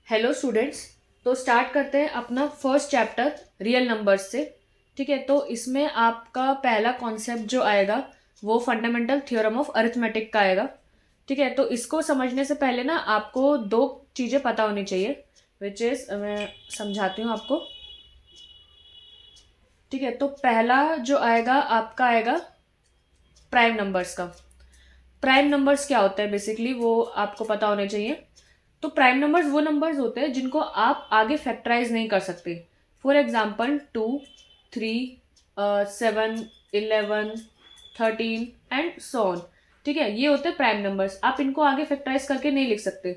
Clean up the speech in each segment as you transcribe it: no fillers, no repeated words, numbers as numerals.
Hello students. तो start करते हैं अपना फर्स्ट चैप्टर रियल नंबर्स से। ठीक है, तो इसमें आपका पहला कॉन्सेप्ट जो आएगा वो फंडामेंटल थ्योरम ऑफ अरिथमेटिक का आएगा। ठीक है, तो इसको समझने से पहले ना आपको दो चीज़ें पता होनी चाहिए, विच इज़ मैं समझाती हूँ आपको। ठीक है, तो पहला जो आएगा आपका आएगा प्राइम नंबर्स का। प्राइम नंबर्स क्या होता है बेसिकली वो आपको पता होने चाहिए। तो प्राइम नंबर्स वो नंबर्स होते हैं जिनको आप आगे फैक्टराइज नहीं कर सकते। For example 2, 3, 7, 11, 13 and so on. ठीक है, ये होते हैं प्राइम नंबर्स, आप इनको आगे फैक्टराइज करके नहीं लिख सकते।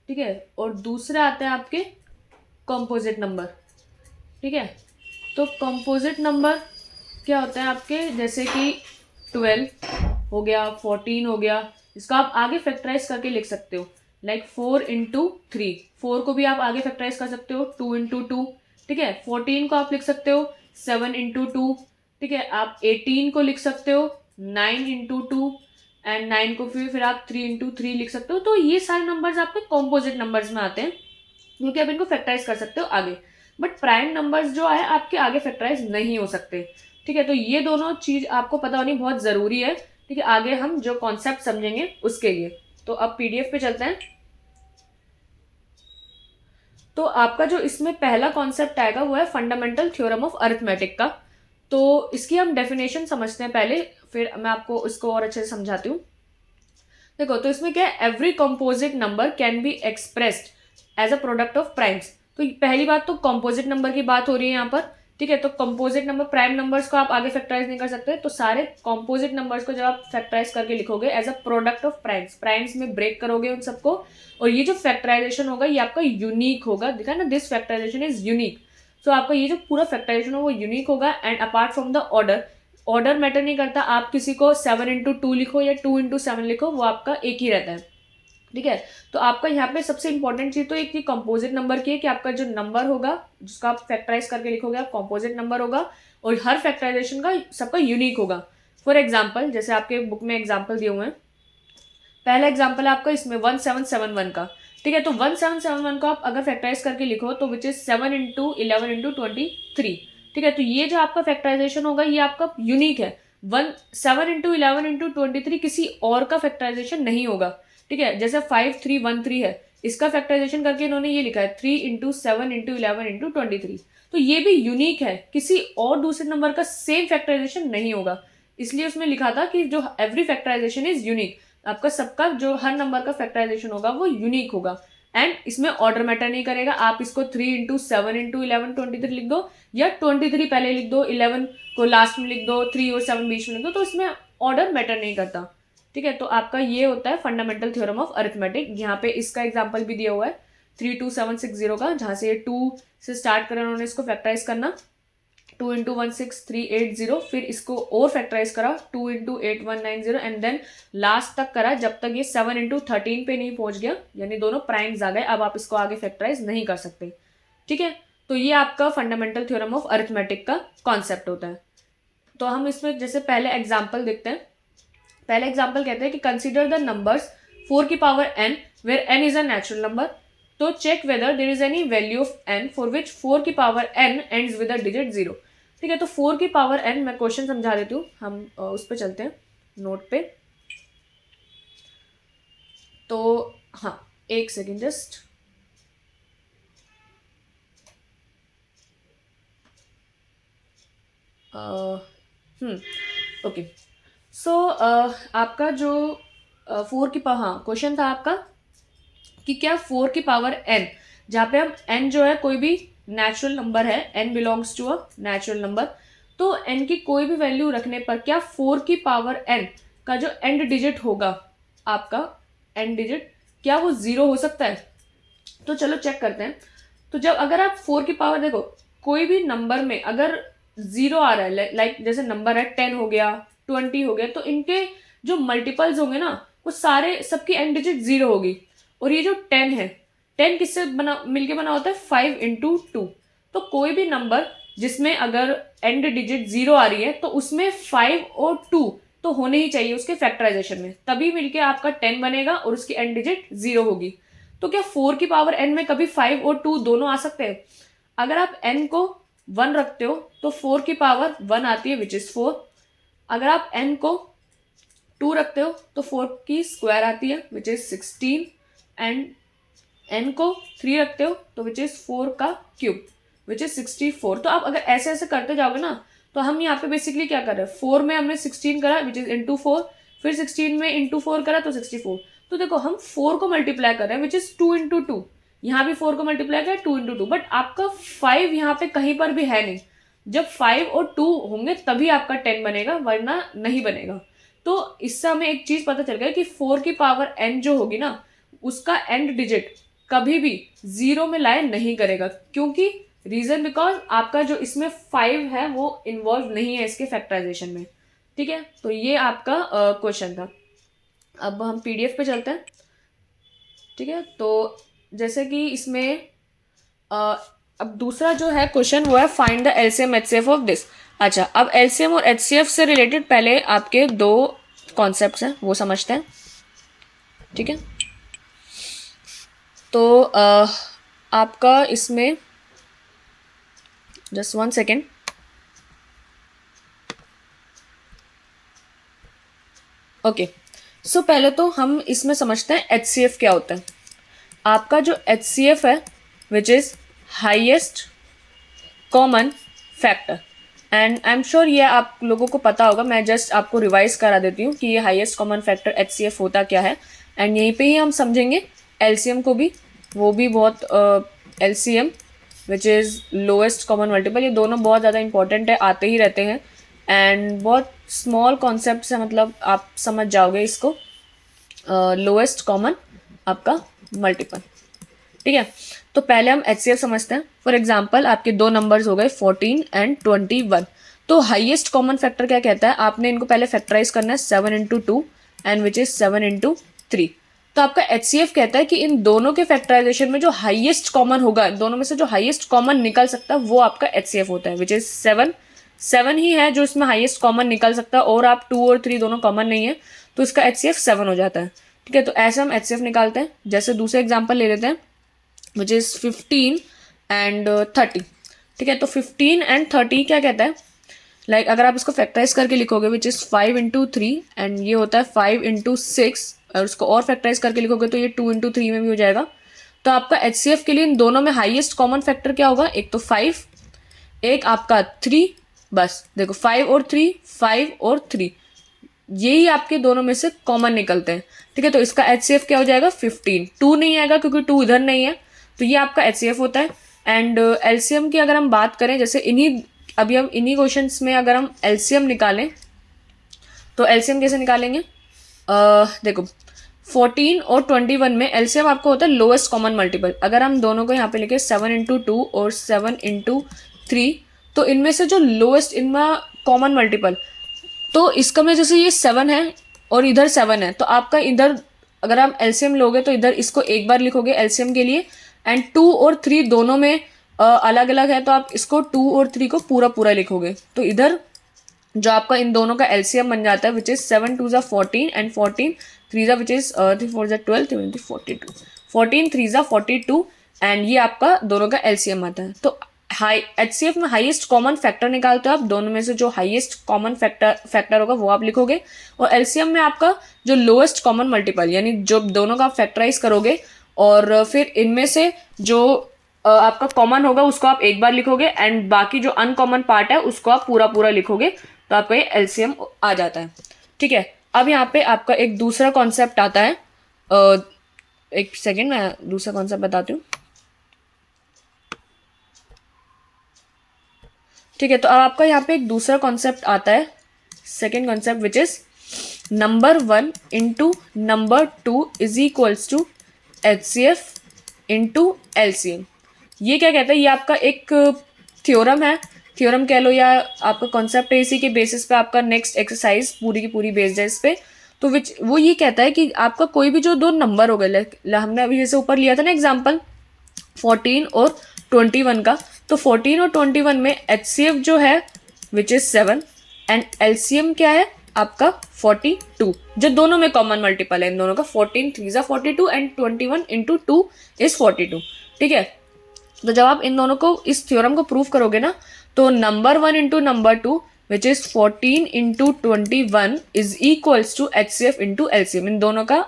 ठीक है, और दूसरे आते हैं आपके कॉम्पोजिट नंबर। ठीक है, तो कॉम्पोजिट नंबर क्या होते हैं आपके, जैसे कि 12 हो गया, 14 हो गया, इसको आप आगे फैक्टराइज करके लिख सकते हो। लाइक 4 into 3, 4 को भी आप आगे फैक्टराइज कर सकते हो 2 into 2। ठीक है, 14 को आप लिख सकते हो 7 into 2। ठीक है, आप 18 को लिख सकते हो 9 into 2 एंड 9 को फिर आप 3 into 3 लिख सकते हो। तो ये सारे नंबर्स आपके कॉम्पोजिट नंबर्स में आते हैं क्योंकि आप इनको फैक्टराइज कर सकते हो आगे। बट प्राइम नंबर्स जो है आपके आगे फैक्टराइज नहीं हो सकते। ठीक है, तो ये दोनों चीज आपको पता होनी बहुत जरूरी है। ठीक है, आगे हम जो कॉन्सेप्ट समझेंगे उसके लिए। तो अब पीडीएफ पे चलते हैं। तो आपका जो इसमें पहला कॉन्सेप्ट आएगा वो है फंडामेंटल थ्योरम ऑफ अरिथमेटिक का। तो इसकी हम डेफिनेशन समझते हैं पहले, फिर मैं आपको इसको और अच्छे से समझाती हूँ। देखो, तो इसमें क्या है, every composite number can be expressed as a product of primes. तो पहली बात तो कंपोजिट नंबर की बात हो रही है यहाँ पर। ठीक है, तो कंपोजिट नंबर, प्राइम नंबर्स को आप आगे फैक्टराइज नहीं कर सकते, तो सारे कंपोजिट नंबर्स को जब आप फैक्टराइज करके लिखोगे as a product of primes, primes में ब्रेक करोगे उन सबको, और ये जो फैक्टराइजेशन होगा ये आपका यूनिक होगा। दिखा ना, दिस फैक्टराइजेशन इज यूनिक। तो आपका ये जो पूरा फैक्टराइजेशन हो वो यूनिक होगा। And apart from the order, order matter नहीं करता, आप किसी को 7 into 2 लिखो या 2 into 7 लिखो, वो आपका एक ही रहता है। ठीक है, तो आपका यहाँ पे सबसे इंपॉर्टेंट चीज तो एक ही कंपोजिट नंबर की है कि आपका जो नंबर होगा जिसका आप फैक्टराइज करके लिखोगे आप, कंपोजिट नंबर होगा, और हर फैक्टराइजेशन का सबका यूनिक होगा। फॉर एग्जाम्पल, जैसे आपके बुक में एग्जाम्पल दिए हुए हैं, पहला एग्जाम्पल है आपका इसमें 1771 का। ठीक है, तो 1771 को आप अगर फैक्टराइज करके लिखो तो विच इज 7 into 11 into 23। ठीक है, तो ये जो आपका फैक्टराइजेशन होगा ये आपका यूनिक है। 7 into 11 into 23 किसी और का फैक्टराइजेशन नहीं होगा। ठीक है, जैसे 5313 है, इसका फैक्टराइजेशन करके इन्होंने ये लिखा है 3 into 7 into 11 into 23। तो ये भी यूनिक है, किसी और दूसरे नंबर का सेम फैक्टराइजेशन नहीं होगा। इसलिए उसमें लिखा था कि जो एवरी फैक्टराइजेशन इज यूनिक, आपका सबका जो हर नंबर का फैक्टराइजेशन होगा वो यूनिक होगा। एंड इसमें ऑर्डर मैटर नहीं करेगा, आप इसको 3 into 7 into 11 23 लिख दो, या 23 पहले लिख दो, 11 को लास्ट में लिख दो, 3 और 7 बीच में लिख दो, तो इसमें ऑर्डर मैटर नहीं करता। ठीक है, तो आपका ये होता है फंडामेंटल थ्योरम ऑफ अरिथमेटिक। यहाँ पे इसका एग्जाम्पल भी दिया हुआ है 32760 का, जहां से 2 से स्टार्ट करा उन्होंने इसको फैक्टराइज करना 2 into 16380, फिर इसको और फैक्टराइज करा 2 into 8190, एंड देन लास्ट तक करा जब तक ये 7 into 13 पे नहीं पहुंच गया, यानी दोनों प्राइम्स आ गए। अब आप इसको आगे फैक्टराइज नहीं कर सकते। ठीक है, तो ये आपका फंडामेंटल थ्योरम ऑफ अरिथमेटिक का कॉन्सेप्ट होता है। तो हम इसमें जैसे पहले एग्जाम्पल देखते हैं। पहले एग्जाम्पल कहते हैं कि कंसिडर द नंबर्स 4 की power n where n is a natural number. तो check whether there is any value of n for which 4 की power n ends with a digit 0। ठीक है, तो 4 की पावर n, मैं क्वेश्चन समझा देती हूँ, हम उस पर चलते हैं नोट पे। तो हाँ, एक सेकेंड जस्ट। ओके, सो आपका जो 4 की पावर, हाँ क्वेश्चन था आपका कि क्या 4 की पावर n, जहाँ पे हम n जो है कोई भी नेचुरल नंबर है, n belongs to a natural number, तो n की कोई भी वैल्यू रखने पर क्या 4 की पावर n का जो एंड डिजिट होगा, आपका एंड डिजिट, क्या वो 0 हो सकता है? तो चलो चेक करते हैं। तो जब अगर आप 4 की पावर, देखो कोई भी नंबर में अगर 0 आ रहा है, लाइक जैसे नंबर है 10 हो गया, 20 हो गया, तो इनके जो मल्टीपल्स होंगे ना वो सारे, सबकी एंड डिजिट 0 होगी। और ये जो 10 है, 10 किससे बना, मिलके बना होता है 5 into 2। तो कोई भी नंबर जिसमें अगर एंड डिजिट 0 आ रही है तो उसमें 5 और 2 तो होने ही चाहिए उसके फैक्टराइजेशन में, तभी मिलके आपका 10 बनेगा और उसकी एंड डिजिट 0 होगी। तो क्या 4 की पावर n में कभी 5 और 2 दोनों आ सकते हैं? अगर आप n को 1 रखते हो तो 4 की पावर 1 आती है विच इज 4। अगर आप n को 2 रखते हो तो 4 की स्क्वायर आती है विच इज 16 एंड n को 3 रखते हो तो विच इज 4 का क्यूब विच इज 64। तो आप अगर ऐसे ऐसे करते जाओगे ना तो हम यहाँ पे बेसिकली क्या कर रहे हैं, 4 में हमने 16 करा विच इज इंटू 4, फिर 16 में इंटू 4 करा तो 64। तो देखो हम 4 को मल्टीप्लाई कर रहे हैं विच इज 2 इंटू 2, यहाँ भी 4 को मल्टीप्लाई करें 2 इंटू 2, बट आपका 5 यहाँ पे कहीं पर भी है नहीं। जब 5 और 2 होंगे तभी आपका 10 बनेगा, वरना नहीं बनेगा। तो इससे हमें एक चीज पता चल गया कि 4 की पावर n जो होगी ना उसका एंड डिजिट कभी भी 0 में लाए नहीं करेगा, क्योंकि रीजन बिकॉज आपका जो इसमें 5 है वो इन्वॉल्व नहीं है इसके फैक्टराइजेशन में। ठीक है, तो ये आपका क्वेश्चन था। अब हम पीडीएफ पे चलते हैं। ठीक है, तो जैसे कि इसमें अब दूसरा जो है क्वेश्चन वो है find the LCM HCF of this. अच्छा, अब एलसीएम और एचसीएफ से रिलेटेड पहले आपके दो कॉन्सेप्ट्स हैं वो समझते हैं। ठीक है, तो आपका इसमें जस्ट 1 सेकेंड। ओके, सो पहले तो हम इसमें समझते हैं एचसीएफ क्या होता है। आपका जो एचसीएफ है which is highest common factor, and I am sure ये आप लोगों को पता होगा, मैं जस्ट आपको रिवाइज करा देती हूँ कि ये हाईएस्ट कॉमन फैक्टर एचसीएफ होता क्या है। एंड यहीं पे ही हम समझेंगे एलसीएम को भी, वो भी बहुत LCM which is lowest common multiple, ये दोनों बहुत ज़्यादा इंपॉर्टेंट है, आते ही रहते हैं एंड बहुत स्मॉल कॉन्सेप्ट है, मतलब आप समझ जाओगे इसको। लोएस्ट कॉमन आपका मल्टीपल। ठीक है, तो पहले हम एचसीएफ समझते हैं। फॉर एग्जांपल आपके दो नंबर्स हो गए 14 एंड 21। तो हाईएस्ट कॉमन फैक्टर क्या कहता है, आपने इनको पहले फैक्टराइज करना है 7 into 2 and which is 7 into 3। तो आपका एचसीएफ कहता है कि इन दोनों के फैक्टराइजेशन में जो हाईएस्ट कॉमन होगा, दोनों में से जो हाईएस्ट कॉमन निकल सकता है वो आपका एचसीएफ होता है विच इज 7 ही है जो इसमें हाईएस्ट कॉमन निकल सकता है, और आप 2 और 3 दोनों कॉमन नहीं है तो इसका एचसीएफ 7 हो जाता है। ठीक है, तो ऐसे हम एचसीएफ निकालते हैं। जैसे दूसरे एग्जाम्पल ले लेते हैं विच इज 15 एंड 30। ठीक है, तो 15 एंड 30 क्या कहता है, लाइक अगर आप इसको फैक्टराइज करके लिखोगे विच इज 5 इंटू 3 एंड ये होता है 5 इंटू 6, और उसको और फैक्टराइज करके लिखोगे तो ये 2 इंटू 3 में भी हो जाएगा। तो आपका एचसीएफ के लिए इन दोनों में हाईएस्ट कॉमन फैक्टर क्या होगा, एक तो 5, एक आपका 3। बस देखो 5 और 3, 5 और 3, यही आपके दोनों में से कॉमन निकलते हैं। ठीक है, तो इसका एचसीएफ क्या हो जाएगा 15। 2 नहीं आएगा क्योंकि 2 इधर नहीं है, तो ये आपका एचसीएफ होता है। एंड एलसीएम की अगर हम बात करें, जैसे अभी हम इन्हीं क्वेश्चंस में अगर हम एलसीएम निकालें तो एलसीएम कैसे निकालेंगे, देखो 14 और 21 में एलसीएम आपको होता है लोएस्ट कॉमन मल्टीपल। अगर हम दोनों को यहाँ पे लिखे 7 इंटू 2 और 7 इंटू 3, तो इनमें से जो लोएस्ट इनमें कॉमन मल्टीपल, तो इसका में जैसे ये 7 है और इधर 7 है, तो आपका इधर अगर आप एलसीएम लोगे तो इधर इसको एक बार लिखोगे एलसीएम के लिए, एंड 2 और 3 दोनों में अलग अलग है तो आप इसको 2 और 3 को पूरा पूरा लिखोगे, तो इधर जो आपका इन दोनों का एलसीएम बन जाता है which is 7 2 14 and 14 3 which is 3 4 12 3 42, 14 3 42 and ये आपका दोनों का एलसीएम आता है। तो एचसीएफ में हाईएस्ट कॉमन फैक्टर निकालते हो आप, दोनों में से जो हाईएस्ट कॉमन फैक्टर होगा वो आप लिखोगे, और एलसीएम में आपका जो लोएस्ट कॉमन मल्टीपल, यानी जो दोनों का आप फैक्टराइज करोगे और फिर इनमें से जो आपका कॉमन होगा उसको आप एक बार लिखोगे एंड बाकी जो अनकॉमन पार्ट है उसको आप पूरा पूरा लिखोगे, तो आपका ये एलसीएम आ जाता है। ठीक है, अब यहाँ पे आपका एक दूसरा कॉन्सेप्ट आता है, एक सेकेंड मैं दूसरा कॉन्सेप्ट बताती हूँ। ठीक है, तो अब आपका यहाँ पे एक दूसरा कॉन्सेप्ट आता है, second concept which is number 1 into number 2 is equals to HCF into LCM. ये क्या कहता है, ये आपका एक थ्योरम है, थ्योरम कह लो या आपका कॉन्सेप्ट है, इसी के बेसिस पे आपका नेक्स्ट एक्सरसाइज पूरी की पूरी बेस्ड है इस पे। तो वो ये कहता है कि आपका कोई भी जो दो नंबर हो गए, हमने अभी जैसे ऊपर लिया था ना एग्जाम्पल 14 और 21 का, तो 14 और 21 में एचसीएफ जो है विच इज 7 एंड एलसीएम क्या है आपका 42, जो दोनों में कॉमन मल्टीपल है इन दोनों का। 14 3 ज़ा 42 एंड 21 इंटू 2 इज 42। ठीक है, तो जब आप इन दोनों को इस थ्योरम को प्रूव करोगे ना, तो number 1 into number 2 which is 14 into 21 is equals to HCF into LCM। इन दोनों का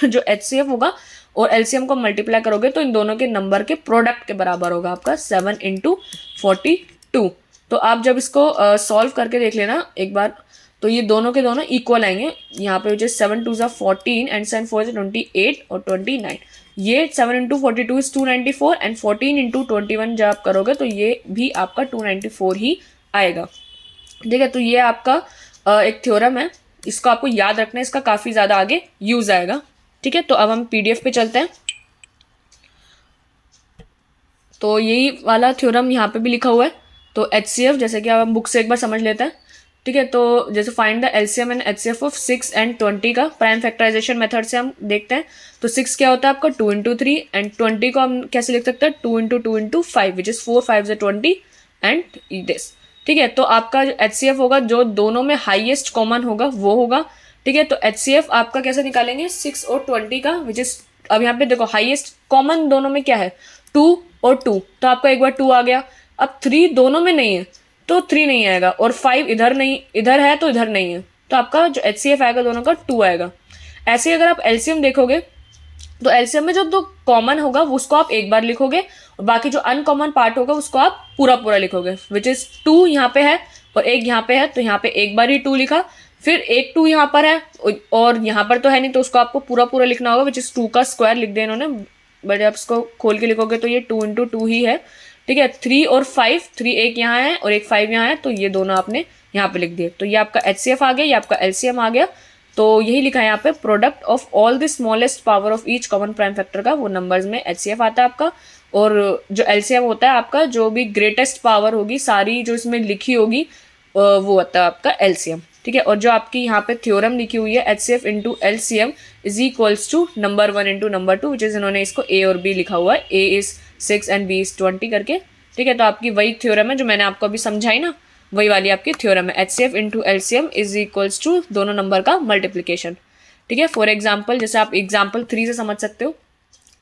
जो HCF होगा और LCM को मल्टीप्लाई करोगे तो इन दोनों के नंबर के प्रोडक्ट के बराबर होगा आपका 7 इंटू 42। तो आप जब इसको सॉल्व करके देख लेना एक बार, तो ये दोनों के दोनों इक्वल आएंगे। यहाँ पे जो 7 2 14 एंड 7 4 28 और 29, ये 7 इंटू 42 इज 294 एंड 14 इंटू 21 जब आप करोगे तो ये भी आपका 294 ही आएगा। ठीक है, तो ये आपका एक थ्योरम है, इसको आपको याद रखना है, इसका काफ़ी ज़्यादा आगे यूज आएगा। ठीक है, तो अब हम PDF पे चलते हैं। तो यही वाला थ्योरम यहाँ पे भी लिखा हुआ है। तो HCF जैसे कि हम बुक से एक बार समझ लेते हैं। ठीक है, तो जैसे find the LCM and HCF of 6 and 20 का प्राइम फैक्टराइजेशन मेथड से हम देखते हैं। तो 6 क्या होता है आपका 2 इंटू 3 एंड 20 को हम कैसे लिख सकते हैं 2 इंटू 2 इंटू 5 विच इज 4 5 ज़ा 20 एंड दिस। ठीक है, तो आपका जो HCF होगा जो दोनों में हाईएस्ट कॉमन होगा वो होगा। ठीक है, तो HCF आपका कैसे निकालेंगे 6 और 20 का विच इज, अब यहाँ पे देखो हाईएस्ट कॉमन दोनों में क्या है 2 और 2, तो आपका एक बार 2 आ गया। अब 3 दोनों में नहीं है तो 3 नहीं आएगा, और 5 इधर नहीं, इधर है तो इधर नहीं है, तो आपका जो HCF आएगा दोनों का 2 आएगा। ऐसे ही अगर आप LCM देखोगे तो LCM में जो दो कॉमन होगा उसको आप एक बार लिखोगे और बाकी जो अनकॉमन पार्ट होगा उसको आप पूरा पूरा लिखोगे, विच इज 2 यहाँ पे है और 1 यहाँ पे है, तो यहाँ पे एक बार ही 2 लिखा, फिर एक 2 यहाँ पर है और यहाँ पर तो है नहीं, तो उसको आपको पूरा पूरा लिखना होगा, विच इज 2 का स्क्वायर लिख दिया इन्होंने, बट आप इसको खोल के लिखोगे तो ये 2 इंटू 2 ही है। ठीक है, 3 और 5, 3 एक यहाँ है और एक 5 यहाँ है, तो ये दोनों आपने यहाँ पे लिख दिए। तो ये आपका HCF आ गया, ये आपका LCM आ गया। तो यही लिखा है यहाँ पे, product of all the smallest power of each common prime factor का वो नंबर्स में HCF आता है आपका, और जो LCM होता है आपका जो भी ग्रेटेस्ट पावर होगी सारी जो इसमें लिखी होगी वो होता है आपका LCM। ठीक है, और जो आपकी यहाँ पे थ्योरम लिखी हुई है HCF into LCM is equals to number 1 into number 2 which is इन्होंने इसको A और B लिखा हुआ है, A is 6 and B is 20 करके। ठीक है, तो आपकी वही थ्योरम है जो मैंने आपको अभी समझाई ना, वही वाली आपकी थ्योरम है, HCF into LCM is equals to दोनों नंबर का मल्टीप्लिकेशन। ठीक है, फॉर एग्जाम्पल जैसे आप एग्जाम्पल 3 से समझ सकते हो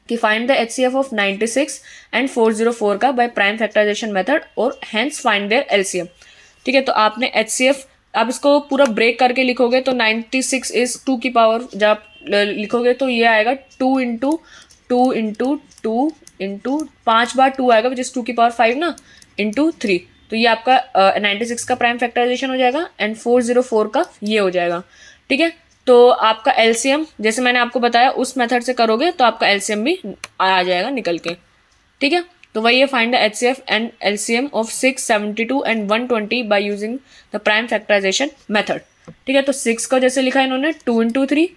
कि find the HCF of 96 and 404 का बाय प्राइम फैक्टराइजेशन मेथड और हैंस फाइंड देयर LCM। ठीक है, तो आपने HCF, आप इसको पूरा ब्रेक करके लिखोगे तो 96 इज 2 की पावर, जब आप लिखोगे तो ये आएगा 2 इंटू 2 इंटू 2 इंटू 5 बार 2 आएगा विच इज 2 की पावर 5 ना, इंटू 3, तो ये आपका 96 का प्राइम फैक्टराइजेशन हो जाएगा एंड 404 का ये हो जाएगा। ठीक है, तो आपका LCM जैसे मैंने आपको बताया उस मेथड से करोगे तो आपका LCM भी आ जाएगा निकल के। ठीक है, तो वही है find the HCF and LCM of 6, 72 and 120 by using the prime factorization method. ठीक है, तो 6 को जैसे लिखा है इन्होंने 2 इंटू 3,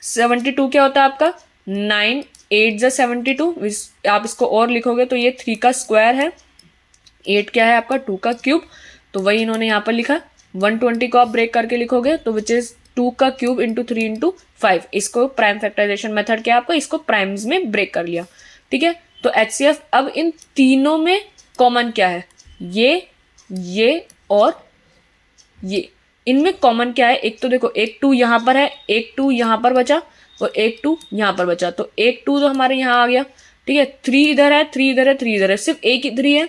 72 क्या होता है आपका 9 8 ज़ा 72, आप इसको और लिखोगे तो ये 3 का स्क्वायर है, 8 क्या है आपका 2 का क्यूब, तो वही इन्होंने यहाँ पर लिखा। 120 को आप ब्रेक करके लिखोगे तो विच इज 2 का क्यूब इंटू 3 इंटू 5, इसको प्राइम फैक्टराइजेशन मेथड क्या आपका, इसको प्राइम्स में ब्रेक कर लिया। ठीक है, तो HCF अब इन तीनों में कॉमन क्या है, ये और ये, इनमें कॉमन क्या है, एक तो देखो एक 2 यहाँ पर है, एक 2 यहाँ पर बचा और एक 2 यहाँ पर बचा, तो एक 2 तो हमारे यहाँ आ गया। ठीक है, 3 इधर है, 3 इधर है, 3 इधर है, सिर्फ एक इधर ही है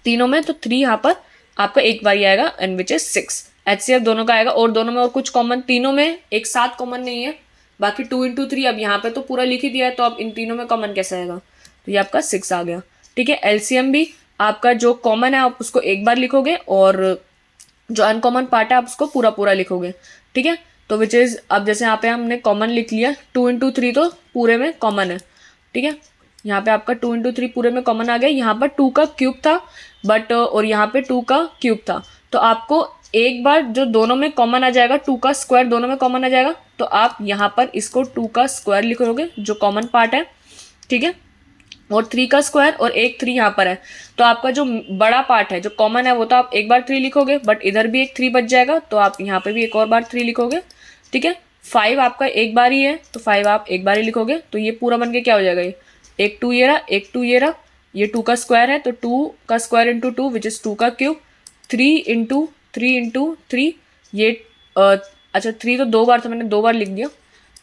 तीनों में, तो 3 यहाँ पर आपका एक बार ही आएगा एंड विच इज 6। HCF दोनों का आएगा, और दोनों में और कुछ कॉमन, तीनों में एक साथ कॉमन नहीं है, बाकी 2 इंटू 3 अब यहाँ पे तो पूरा लिख ही दिया है, तो अब इन तीनों में कॉमन कैसे आएगा, तो ये आपका 6 आ गया। ठीक है, LCM भी आपका जो कॉमन है आप उसको एक बार लिखोगे और जो अनकॉमन पार्ट है आप उसको पूरा पूरा लिखोगे। ठीक है, तो विच इज अब जैसे यहाँ पे हमने कॉमन लिख लिया 2 इंटू 3 तो पूरे में कॉमन है। ठीक है, यहाँ पे आपका 2 इंटू 3 पूरे में कॉमन आ गया, यहाँ पर 2 का क्यूब था बट और यहाँ पे 2 का क्यूब था, तो आपको एक बार जो दोनों में कॉमन आ जाएगा 2 का स्क्वायर दोनों में कॉमन आ जाएगा, तो आप यहाँ पर इसको 2 का स्क्वायर लिखोगे जो कॉमन पार्ट है। ठीक है, और 3 का स्क्वायर और एक 3 यहाँ पर है, तो आपका जो बड़ा पार्ट है जो कॉमन है वो तो आप एक बार 3 लिखोगे, बट इधर भी एक 3 बच जाएगा तो आप यहाँ पे भी एक और बार 3 लिखोगे। ठीक है, 5 आपका एक बार ही है तो 5 आप एक बार ही लिखोगे, तो ये पूरा बन के क्या हो जाएगा, ये एक 2 ये रहा, एक 2 ये रहा, ये 2 का स्क्वायर है तो 2 का स्क्वायर इंटू 2 विच इज 2 का क्यूब, 3 इंटू 3 इंटू 3 ये अच्छा 3 तो 2 बार, तो मैंने 2 बार लिख दिया।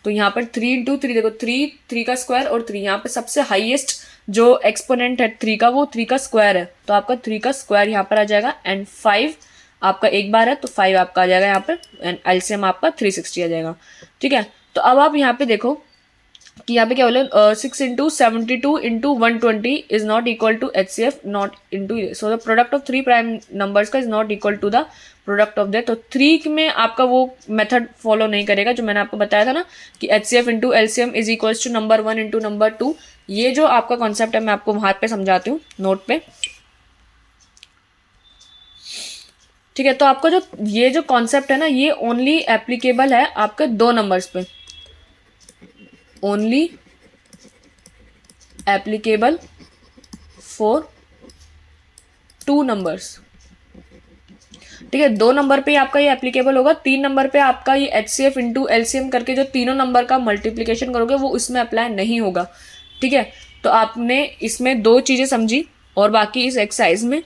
तो यहाँ पर 3 इंटू 3, देखो 3 का स्क्वायर और 3, यहाँ पे सबसे हाईएस्ट जो एक्सपोनेंट है 3 का वो 3 का स्क्वायर है, तो आपका 3 का स्क्वायर यहाँ पर आ जाएगा। एंड 5 आपका एक बार है तो 5 आपका आ जाएगा यहाँ पर, एंड एलसीएम आपका 360 आ जाएगा। ठीक है, तो अब आप यहाँ पे देखो कि यहाँ पे क्या बोले 6 into 72 into 120 is not equal to HCF not into, so the product of 3 prime numbers का is not equal to the product of that. तो 3 में आपका वो मेथड फॉलो नहीं करेगा जो मैंने आपको बताया था ना कि HCF into LCM is equals to number 1 into number 2। ये जो आपका कॉन्सेप्ट है मैं आपको वहां पे समझाती हूँ नोट पे। ठीक है, तो आपका जो ये जो कॉन्सेप्ट है ना ये ओनली एप्लीकेबल है आपके 2 नंबर्स पे, ओनली एप्लीकेबल फॉर 2 नंबर्स। ठीक है, 2 नंबर पे आपका ये एप्लीकेबल होगा, 3 नंबर पे आपका ये HCF इंटू LCM करके जो तीनों नंबर का मल्टीप्लीकेशन करोगे वो इसमें अप्लाई नहीं होगा। ठीक है, तो आपने इसमें 2 चीज़ें समझी और बाकी इस एक्सरसाइज में